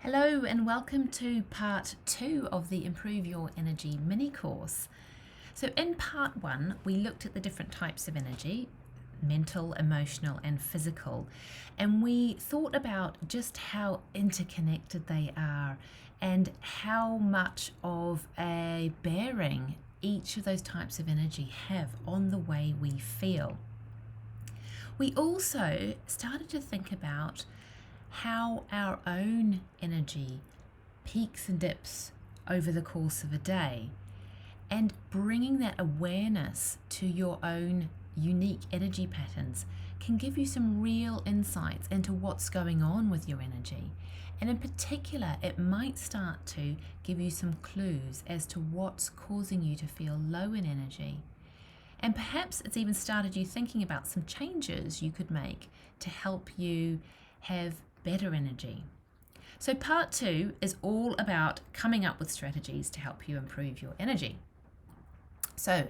Hello and welcome to part 2 of the Improve Your Energy mini course. So in part 1 we looked at the different types of energy, mental, emotional and physical, and we thought about just how interconnected they are and how much of a bearing each of those types of energy have on the way we feel. We also started to think about how our own energy peaks and dips over the course of a day, and bringing that awareness to your own unique energy patterns can give you some real insights into what's going on with your energy. And in particular, it might start to give you some clues as to what's causing you to feel low in energy. And perhaps it's even started you thinking about some changes you could make to help you have better energy. So part 2 is all about coming up with strategies to help you improve your energy. So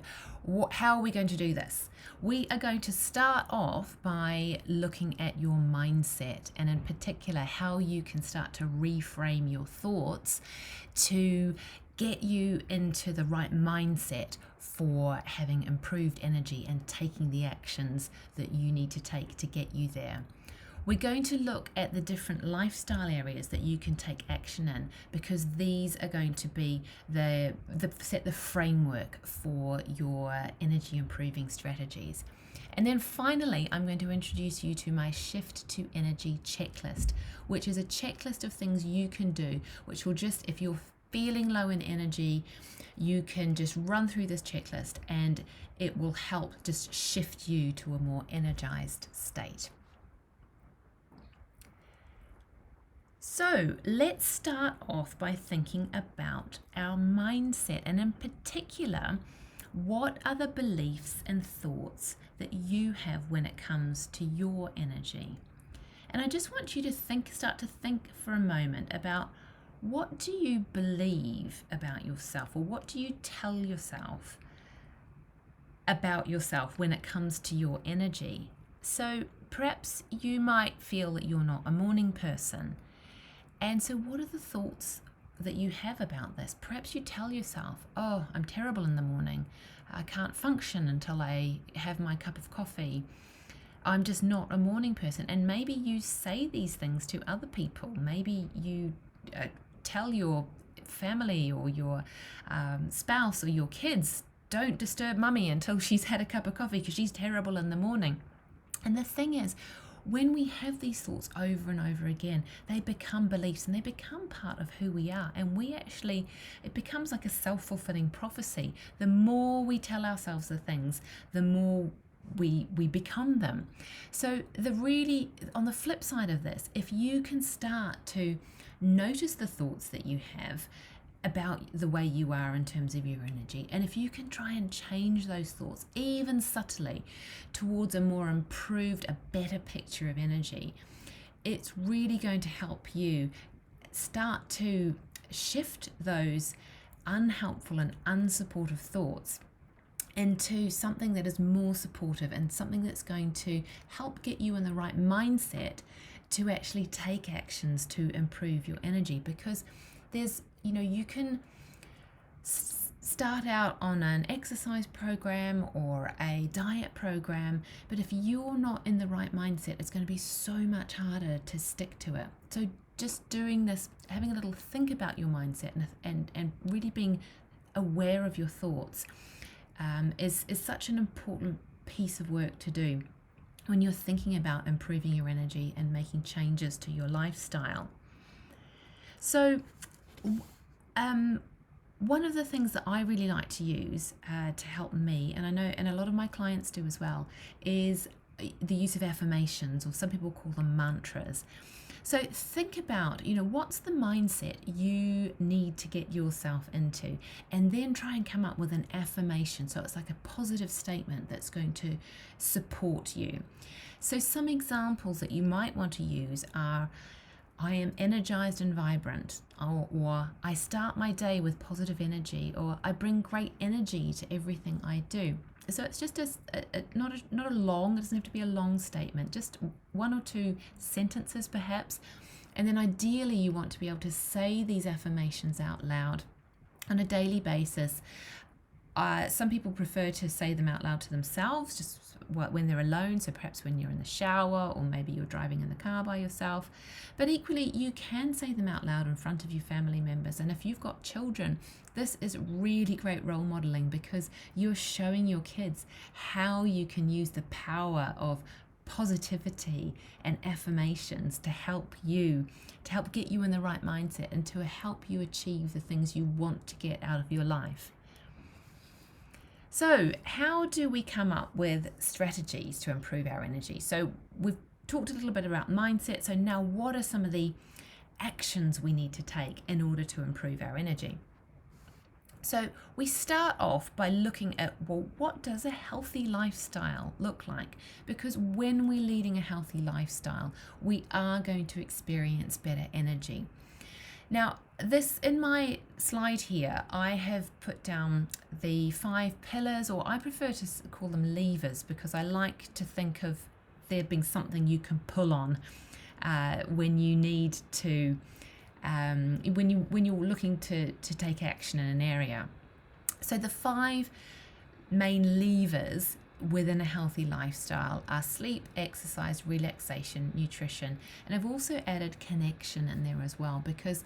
how are we going to do this? We are going to start off by looking at your mindset, and in particular how you can start to reframe your thoughts to get you into the right mindset for having improved energy and taking the actions that you need to take to get you there. We're going to look at the different lifestyle areas that you can take action in, because these are going to be set the framework for your energy improving strategies. And then finally, I'm going to introduce you to my Shift to Energy checklist, which is a checklist of things you can do, which will just, if you're feeling low in energy, you can just run through this checklist and it will help just shift you to a more energized state. So let's start off by thinking about our mindset, and in particular, what are the beliefs and thoughts that you have when it comes to your energy? And I just want you to start to think for a moment about, what do you believe about yourself, or what do you tell yourself about yourself when it comes to your energy? So perhaps you might feel that you're not a morning person. And so what are the thoughts that you have about this? Perhaps you tell yourself, oh, I'm terrible in the morning. I can't function until I have my cup of coffee. I'm just not a morning person. And maybe you say these things to other people. Maybe you tell your family or your spouse or your kids, don't disturb mummy until she's had a cup of coffee because she's terrible in the morning. And the thing is, when we have these thoughts over and over again, they become beliefs and they become part of who we are. And it becomes like a self-fulfilling prophecy. The more we tell ourselves the things, the more we become them. So on the flip side of this, if you can start to notice the thoughts that you have about the way you are in terms of your energy, and if you can try and change those thoughts even subtly towards a more improved, a better picture of energy, it's really going to help you start to shift those unhelpful and unsupportive thoughts into something that is more supportive and something that's going to help get you in the right mindset to actually take actions to improve your energy. Because you can start out on an exercise program or a diet program, but if you're not in the right mindset, it's going to be so much harder to stick to it. So just doing this, having a little think about your mindset and really being aware of your thoughts is such an important piece of work to do when you're thinking about improving your energy and making changes to your lifestyle. So one of the things that I really like to use to help me, and I know and a lot of my clients do as well, is the use of affirmations, or some people call them mantras. So think about, what's the mindset you need to get yourself into, and then try and come up with an affirmation. So it's like a positive statement that's going to support you. So some examples that you might want to use are, I am energized and vibrant, or I start my day with positive energy, or I bring great energy to everything I do. So it's just not a long, it doesn't have to be a long statement, just one or two sentences perhaps, And then ideally you want to be able to say these affirmations out loud on a daily basis. Some people prefer to say them out loud to themselves, just when they're alone, so perhaps when you're in the shower, or maybe you're driving in the car by yourself. But equally, you can say them out loud in front of your family members. And if you've got children, this is really great role modeling, because you're showing your kids how you can use the power of positivity and affirmations to help get you in the right mindset, and to help you achieve the things you want to get out of your life. So how do we come up with strategies to improve our energy? So we've talked a little bit about mindset. So now what are some of the actions we need to take in order to improve our energy? So we start off by looking at, well, what does a healthy lifestyle look like? Because when we're leading a healthy lifestyle, we are going to experience better energy. Now, this, in my slide here, I have put down the 5 pillars, or I prefer to call them levers, because I like to think of there being something you can pull on when you need to, when you're looking to take action in an area. So the 5 main levers within a healthy lifestyle are sleep, exercise, relaxation, nutrition, and I've also added connection in there as well, because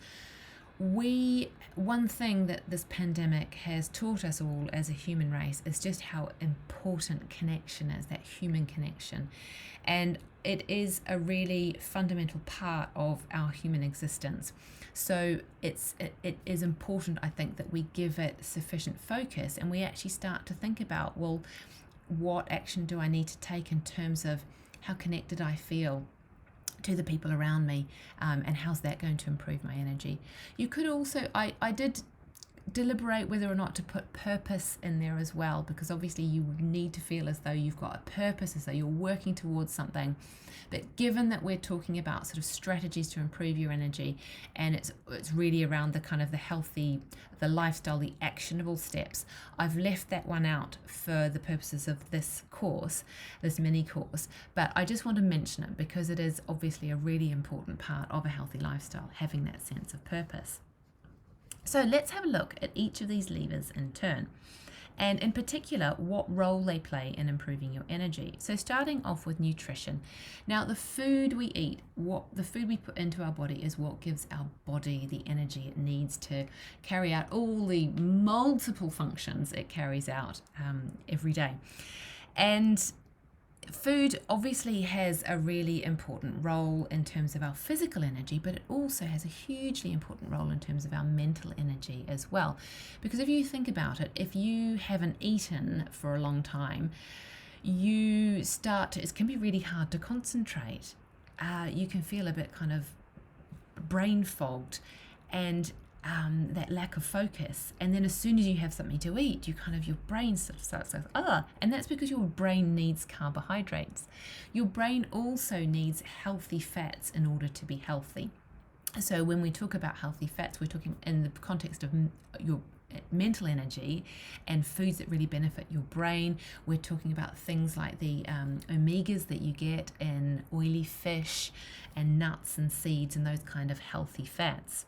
one thing that this pandemic has taught us all as a human race is just how important connection is, that human connection. And it is a really fundamental part of our human existence. So it is important, I think, that we give it sufficient focus, and we actually start to think about, well, what action do I need to take in terms of how connected I feel to the people around me, and how's that going to improve my energy. You could also, I did deliberate whether or not to put purpose in there as well, because obviously you need to feel as though you've got a purpose, as though you're working towards something. But given that we're talking about sort of strategies to improve your energy, and it's really around the kind of the lifestyle, the actionable steps, I've left that one out for the purposes of this course, this mini course. But I just want to mention it because it is obviously a really important part of a healthy lifestyle, having that sense of purpose. So let's have a look at each of these levers in turn, and in particular what role they play in improving your energy. So starting off with nutrition. Now, the food we eat, the food we put into our body, is what gives our body the energy it needs to carry out all the multiple functions it carries out every day. And food obviously has a really important role in terms of our physical energy, but it also has a hugely important role in terms of our mental energy as well. Because if you think about it, if you haven't eaten for a long time, it can be really hard to concentrate. You can feel a bit kind of brain fogged, and that lack of focus. And then as soon as you have something to eat, your brain sort of starts to and that's because your brain needs carbohydrates. Your brain also needs healthy fats in order to be healthy. So when we talk about healthy fats, we're talking in the context of your mental energy and foods that really benefit your brain. We're talking about things like the omegas that you get in oily fish and nuts and seeds, and those kind of healthy fats.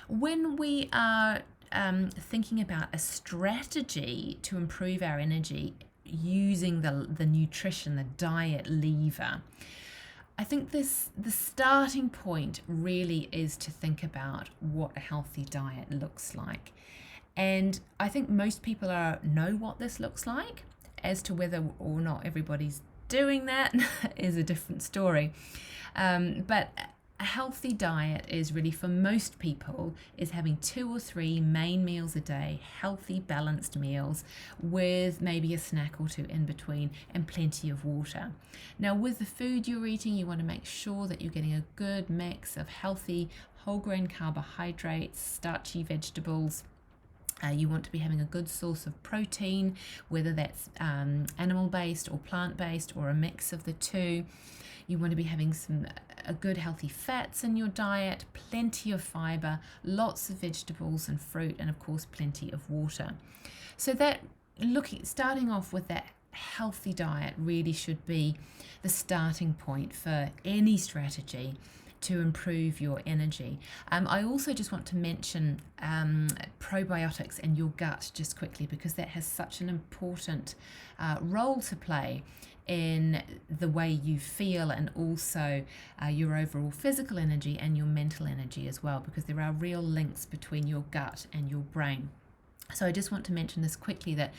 When we are thinking about a strategy to improve our energy using the nutrition, the diet lever, I think the starting point really is to think about what a healthy diet looks like. And I think most people know what this looks like. As to whether or not everybody's doing that is a different story. But a healthy diet is really, for most people, is having 2 or 3 main meals a day, healthy, balanced meals with maybe a snack or 2 in between, and plenty of water. Now, with the food you're eating, you want to make sure that you're getting a good mix of healthy whole grain carbohydrates, starchy vegetables. You want to be having a good source of protein, whether that's animal-based or plant-based or a mix of the two. You want to be having a good healthy fats in your diet, plenty of fiber, lots of vegetables and fruit, and of course plenty of water. So starting off with that healthy diet really should be the starting point for any strategy. to improve your energy. I also just want to mention probiotics in your gut just quickly, because that has such an important role to play in the way you feel, and also your overall physical energy and your mental energy as well, because there are real links between your gut and your brain. So I just want to mention this quickly, that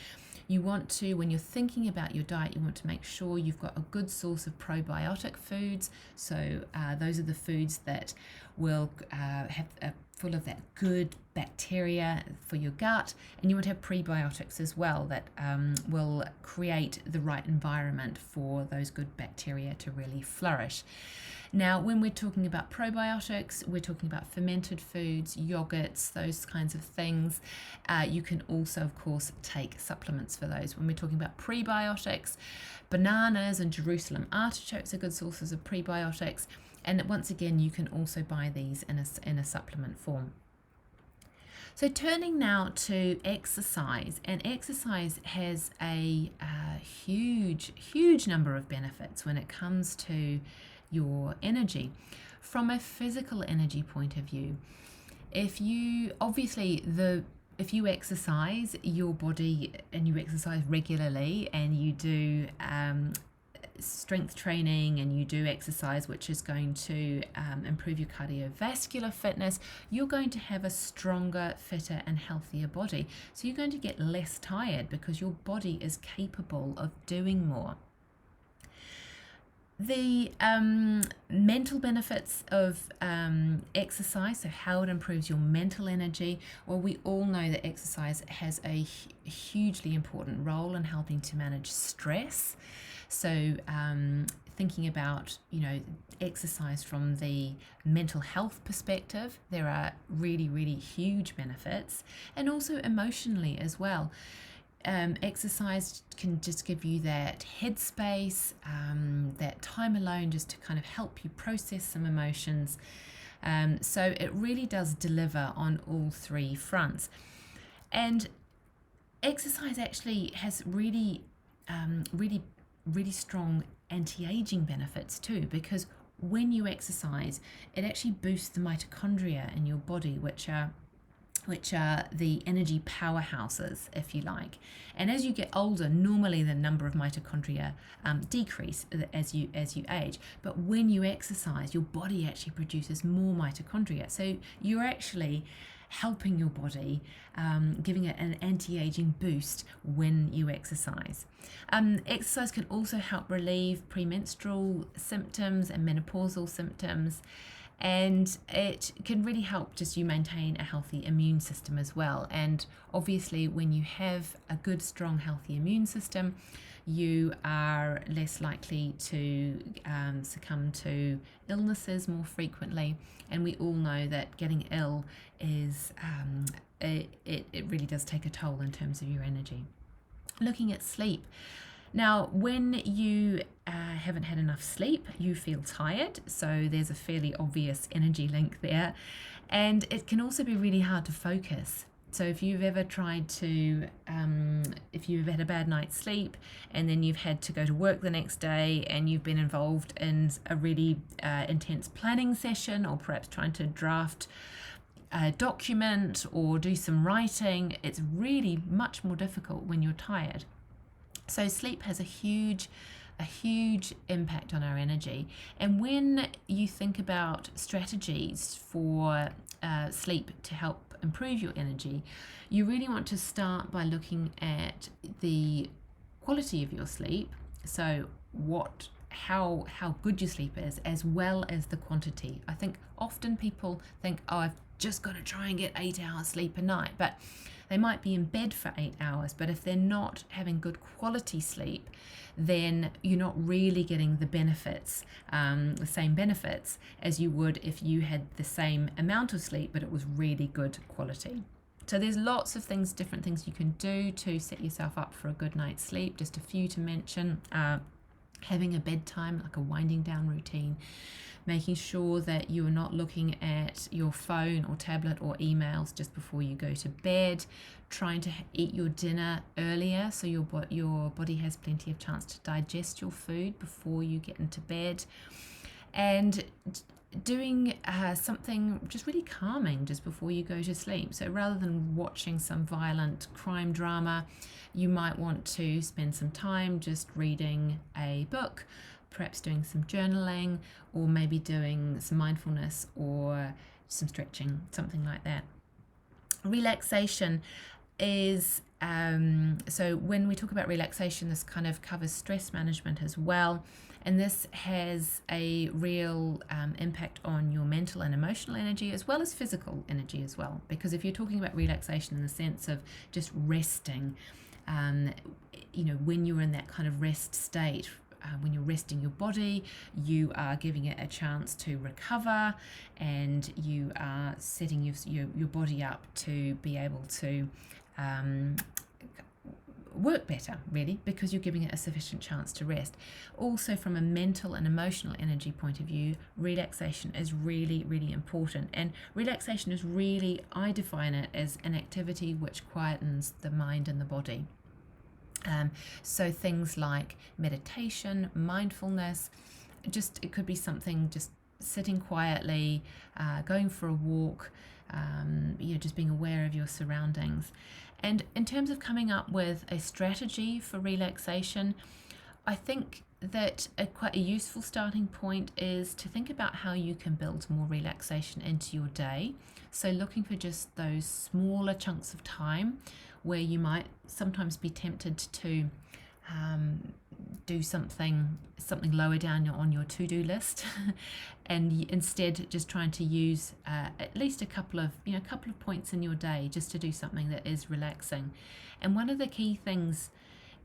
you want to, when you're thinking about your diet, you want to make sure you've got a good source of probiotic foods. So those are the foods that will have full of that good bacteria for your gut, and you want to have prebiotics as well that will create the right environment for those good bacteria to really flourish. Now, when we're talking about probiotics, we're talking about fermented foods, yogurts, those kinds of things. You can also, of course, take supplements for those. When we're talking about prebiotics, bananas and Jerusalem artichokes are good sources of prebiotics. And once again, you can also buy these in a supplement form. So turning now to exercise, and exercise has a huge number of benefits when it comes to your energy. From a physical energy point of view, if you exercise your body, and you exercise regularly, and you do strength training, and you do exercise which is going to improve your cardiovascular fitness, you're going to have a stronger, fitter and healthier body. So you're going to get less tired, because your body is capable of doing more. The mental benefits of exercise, so how it improves your mental energy. Well, we all know that exercise has a hugely important role in helping to manage stress. So thinking about, exercise from the mental health perspective, there are really huge benefits, and also emotionally as well. Exercise can just give you that headspace, that time alone, just to kind of help you process some emotions. So it really does deliver on all three fronts. And exercise actually has really strong anti-aging benefits too, because when you exercise, it actually boosts the mitochondria in your body, which are the energy powerhouses, if you like. And as you get older, normally the number of mitochondria decrease as you age. But when you exercise, your body actually produces more mitochondria. So you're actually helping your body, giving it an anti-aging boost when you exercise. Exercise can also help relieve premenstrual symptoms and menopausal symptoms. And it can really help just you maintain a healthy immune system as well. And obviously, when you have a good, strong, healthy immune system, you are less likely to succumb to illnesses more frequently. And we all know that getting ill is it really does take a toll in terms of your energy. Looking at sleep. Now, when you haven't had enough sleep, you feel tired. So there's a fairly obvious energy link there. And it can also be really hard to focus. So if you've ever tried to, if you've had a bad night's sleep, and then you've had to go to work the next day, and you've been involved in a really intense planning session, or perhaps trying to draft a document or do some writing, it's really much more difficult when you're tired. So sleep has a huge impact on our energy. And when you think about strategies for sleep to help improve your energy, you really want to start by looking at the quality of your sleep. So how good your sleep is, as well as the quantity. I think often people think, oh, I've just got to try and get 8 hours sleep a night, but they might be in bed for 8 hours, but if they're not having good quality sleep, then you're not really getting the benefits, the same benefits as you would if you had the same amount of sleep, but it was really good quality. So there's lots of different things you can do to set yourself up for a good night's sleep. Just a few to mention. Having a bedtime, like a winding down routine, making sure that you are not looking at your phone or tablet or emails just before you go to bed, trying to eat your dinner earlier so your body has plenty of chance to digest your food before you get into bed, and doing something just really calming just before you go to sleep. So rather than watching some violent crime drama, you might want to spend some time just reading a book, perhaps doing some journaling, or maybe doing some mindfulness or some stretching, something like that. Relaxation is so when we talk about relaxation, this kind of covers stress management as well, and this has a real impact on your mental and emotional energy as well as physical energy as well, because if you're talking about relaxation in the sense of just resting, when you're in that kind of rest state, when you're resting your body, you are giving it a chance to recover, and you are setting your body up to be able to work better, really, because you're giving it a sufficient chance to rest. Also, from a mental and emotional energy point of view, relaxation is really, really important. And relaxation is really, I define it as an activity which quietens the mind and the body. So things like meditation, mindfulness, it could be something just sitting quietly, going for a walk, just being aware of your surroundings. And in terms of coming up with a strategy for relaxation, I think that quite a useful starting point is to think about how you can build more relaxation into your day. So looking for just those smaller chunks of time where you might sometimes be tempted to do something lower down on your to-do list, and instead just trying to use at least a couple of points in your day just to do something that is relaxing. And one of the key things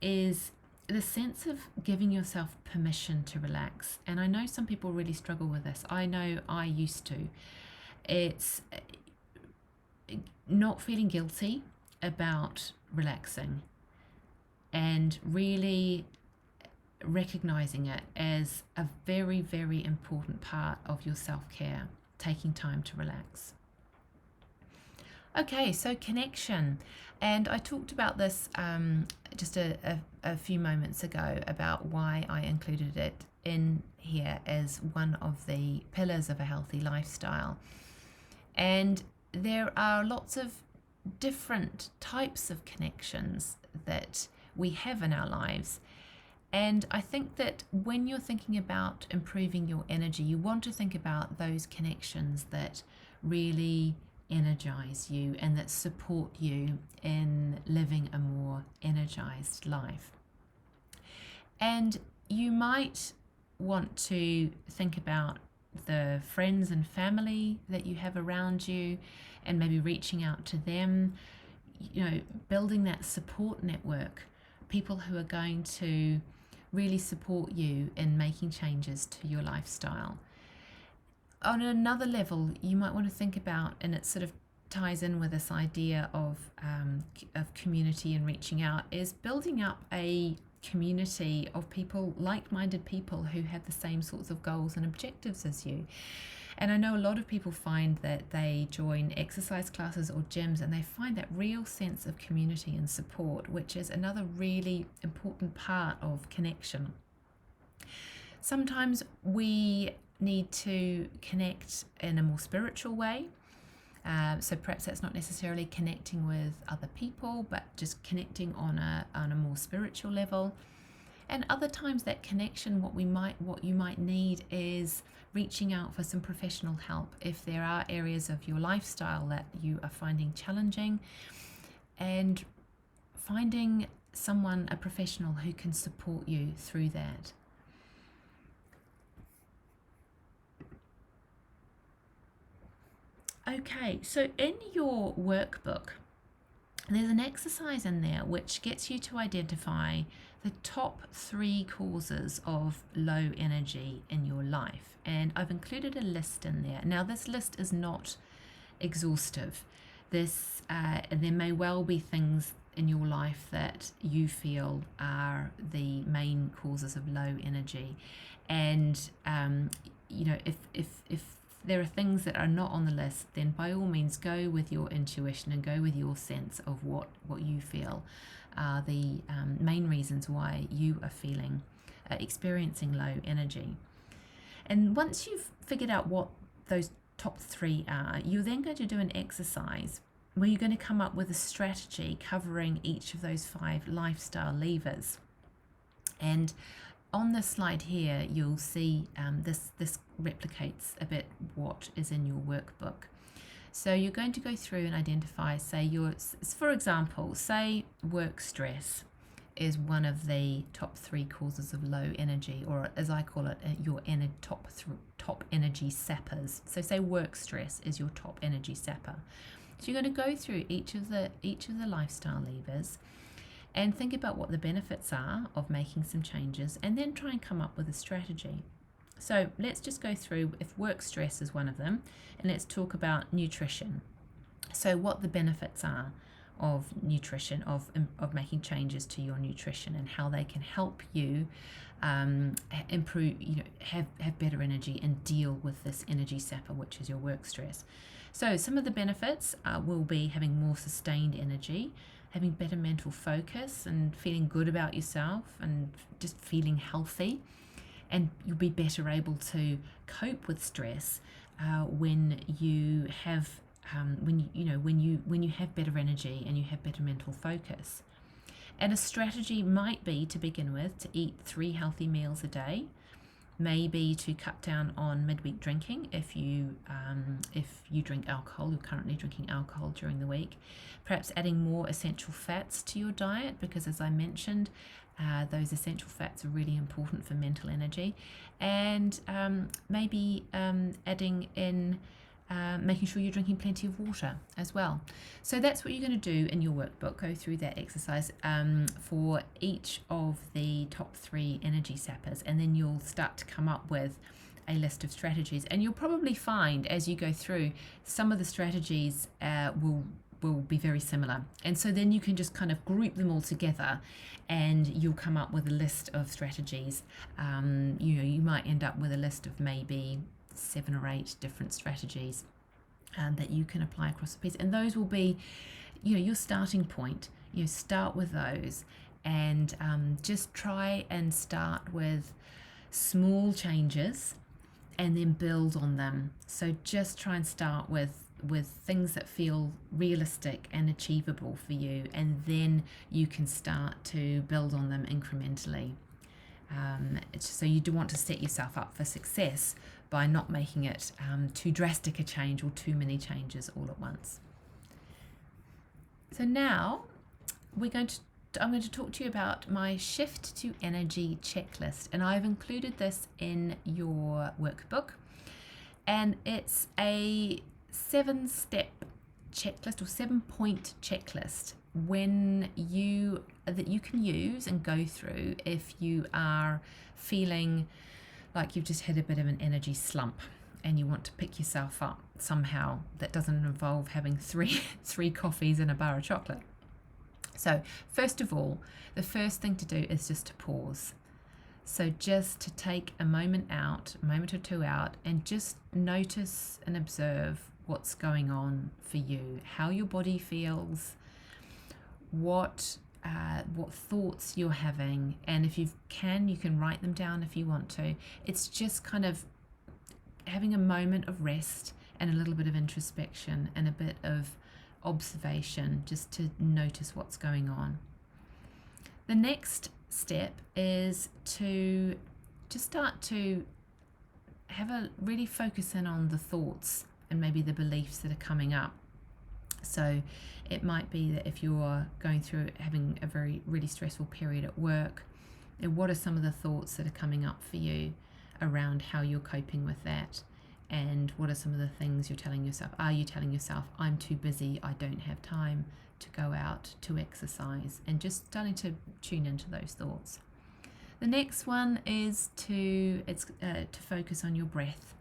is the sense of giving yourself permission to relax. And I know some people really struggle with this. I know I used to. It's not feeling guilty about relaxing and really recognizing it as a very, very important part of your self-care, taking time to relax. Okay, so connection. And I talked about this just a few moments ago about why I included it in here as one of the pillars of a healthy lifestyle. And there are lots of different types of connections that we have in our lives. And I think that when you're thinking about improving your energy, you want to think about those connections that really energize you and that support you in living a more energized life. And you might want to think about the friends and family that you have around you and maybe reaching out to them, building that support network, people who are going to really support you in making changes to your lifestyle. On another level, you might want to think about, and it sort of ties in with this idea of community and reaching out, is building up a community of people, like-minded people who have the same sorts of goals and objectives as you. And I know a lot of people find that they join exercise classes or gyms and they find that real sense of community and support, which is another really important part of connection. Sometimes we need to connect in a more spiritual way. So perhaps that's not necessarily connecting with other people, but just connecting on a more spiritual level. And other times that connection, what you might need is reaching out for some professional help if there are areas of your lifestyle that you are finding challenging, and finding someone, a professional, who can support you through that. Okay, so in your workbook, there's an exercise in there which gets you to identify the top 3 causes of low energy in your life. And I've included a list in there. Now, this list is not exhaustive. There may well be things in your life that you feel are the main causes of low energy. And, if there are things that are not on the list, then by all means go with your intuition and go with your sense of what you feel are the main reasons why you are experiencing low energy. And once you've figured out what those top 3 are, you're then going to do an exercise where you're going to come up with a strategy covering each of those 5 lifestyle levers. And on this slide here, you'll see this replicates a bit what is in your workbook. So you're going to go through and identify, say, for example, say work stress is one of the top 3 causes of low energy, or as I call it, your top energy sappers. So say work stress is your top energy sapper. So you're going to go through each of the lifestyle levers and think about what the benefits are of making some changes, and then try and come up with a strategy. So let's just go through, if work stress is one of them, and let's talk about nutrition. So what the benefits are of nutrition, of making changes to your nutrition, and how they can help you improve, have better energy and deal with this energy sapper, which is your work stress. So some of the benefits will be having more sustained energy, having better mental focus and feeling good about yourself and just feeling healthy. And you'll be better able to cope with stress when you have when you have better energy and you have better mental focus. And a strategy might be, to begin with, to eat 3 healthy meals a day, maybe to cut down on midweek drinking if you drink alcohol, you're currently drinking alcohol during the week. Perhaps adding more essential fats to your diet, because as I mentioned, those essential fats are really important for mental energy. And maybe adding in making sure you're drinking plenty of water as well. So that's what you're going to do in your workbook. Go through that exercise for each of the top 3 energy sappers, and then you'll start to come up with a list of strategies. And you'll probably find as you go through, some of the strategies will be very similar, and so then you can just kind of group them all together and you'll come up with a list of strategies. You might end up with a list of maybe 7 or 8 different strategies that you can apply across the piece, and those will be your starting point. Start with those, and just try and start with small changes and then build on them. So just try and start with things that feel realistic and achievable for you, and then you can start to build on them incrementally. So you do want to set yourself up for success by not making it too drastic a change or too many changes all at once. So now I'm going to talk to you about my Shift to Energy checklist, and I've included this in your workbook, and it's a 7-step checklist or 7-point checklist that you can use and go through if you are feeling like you've just had a bit of an energy slump and you want to pick yourself up somehow. That doesn't involve having three coffees and a bar of chocolate. So first of all, the first thing to do is just to pause. So just to take a moment or 2 out, and just notice and observe what's going on for you, how your body feels, what thoughts you're having, and if you can write them down if you want to. It's just kind of having a moment of rest and a little bit of introspection and a bit of observation, just to notice what's going on. The next step is to just start to really focus in on the thoughts and maybe the beliefs that are coming up. So it might be that if you're going through having a really stressful period at work, what are some of the thoughts that are coming up for you around how you're coping with that? And what are some of the things you're telling yourself? Are you telling yourself, I'm too busy, I don't have time to go out to exercise? And just starting to tune into those thoughts. The next one is to focus on your breath.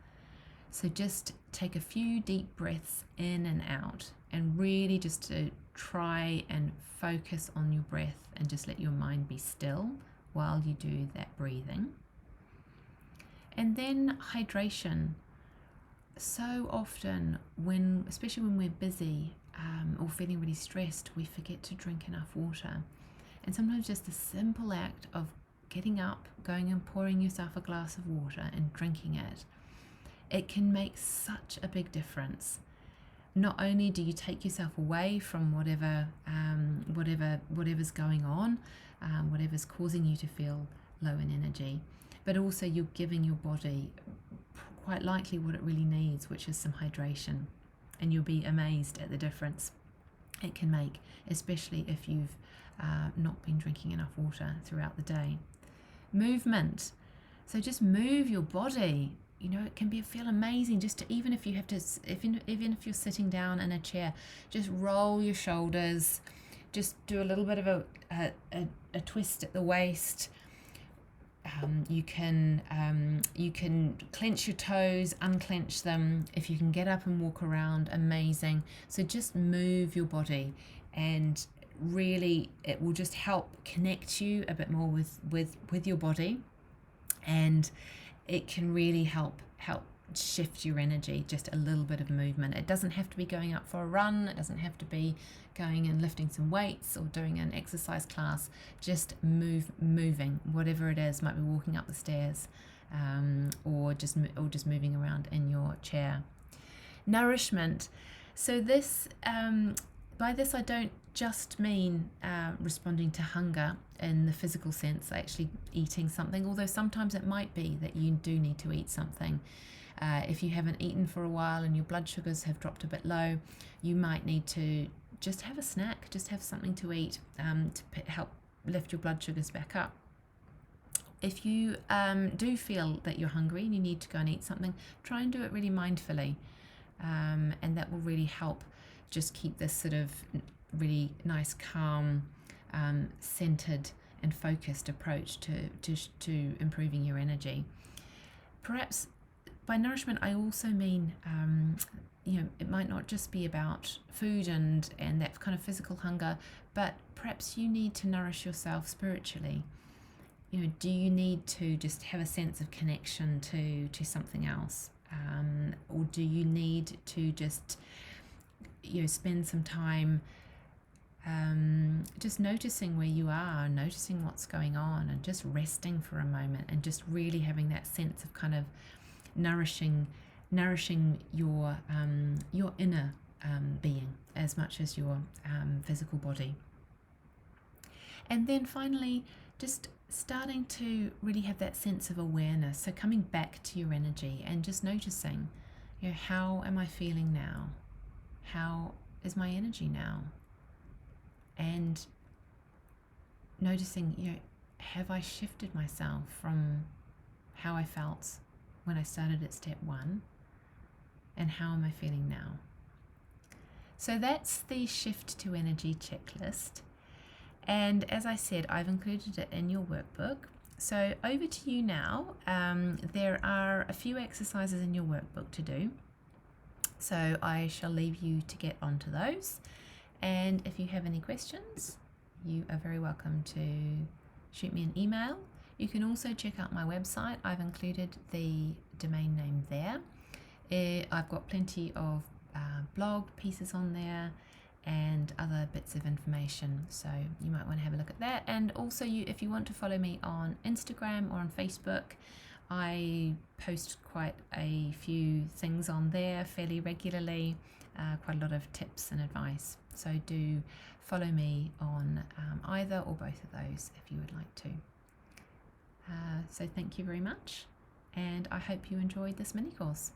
So just take a few deep breaths in and out, and really just to try and focus on your breath and just let your mind be still while you do that breathing. And then hydration. So often, especially when we're busy or feeling really stressed, we forget to drink enough water. And sometimes just the simple act of getting up, going and pouring yourself a glass of water and drinking it, it can make such a big difference. Not only do you take yourself away from whatever's going on, whatever's causing you to feel low in energy, but also you're giving your body quite likely what it really needs, which is some hydration. And you'll be amazed at the difference it can make, especially if you've not been drinking enough water throughout the day. Movement. So just move your body. You know, it can feel amazing just to, even if you're sitting down in a chair, just roll your shoulders, just do a little bit of a twist at the waist. You can clench your toes, unclench them. If you can get up and walk around, amazing. So just move your body, and really it will just help connect you a bit more with your body, and it can really help shift your energy. Just a little bit of movement. It doesn't have to be going out for a run. It doesn't have to be going and lifting some weights or doing an exercise class. Just moving, whatever it is. Might be walking up the stairs, or just moving around in your chair. Nourishment. So this, by this I don't just mean responding to hunger in the physical sense, actually eating something, although sometimes it might be that you do need to eat something. If you haven't eaten for a while and your blood sugars have dropped a bit low, you might need to just have a snack, just have something to eat to help lift your blood sugars back up. If you do feel that you're hungry and you need to go and eat something, try and do it really mindfully, and that will really help just keep this sort of really nice, calm, centered and focused approach to improving your energy. Perhaps by nourishment I also mean it might not just be about food and that kind of physical hunger, but perhaps you need to nourish yourself spiritually. Do you need to just have a sense of connection to something else, or do you need to just spend some time just noticing where you are, noticing what's going on, and just resting for a moment, and just really having that sense of kind of nourishing your inner being as much as your physical body. And then finally, just starting to really have that sense of awareness. So coming back to your energy and just noticing, how am I feeling now? How is my energy now? And noticing, have I shifted myself from how I felt when I started at step 1, and how am I feeling now? So that's the shift to energy checklist. And as I said, I've included it in your workbook. So over to you now. There are a few exercises in your workbook to do. So I shall leave you to get onto those. And if you have any questions, you are very welcome to shoot me an email. You can also check out my website. I've included the domain name there. I've got plenty of blog pieces on there and other bits of information, so you might want to have a look at that. And also, if you want to follow me on Instagram or on Facebook, I post quite a few things on there fairly regularly, quite a lot of tips and advice. So do follow me on either or both of those if you would like to. So thank you very much, and I hope you enjoyed this mini course.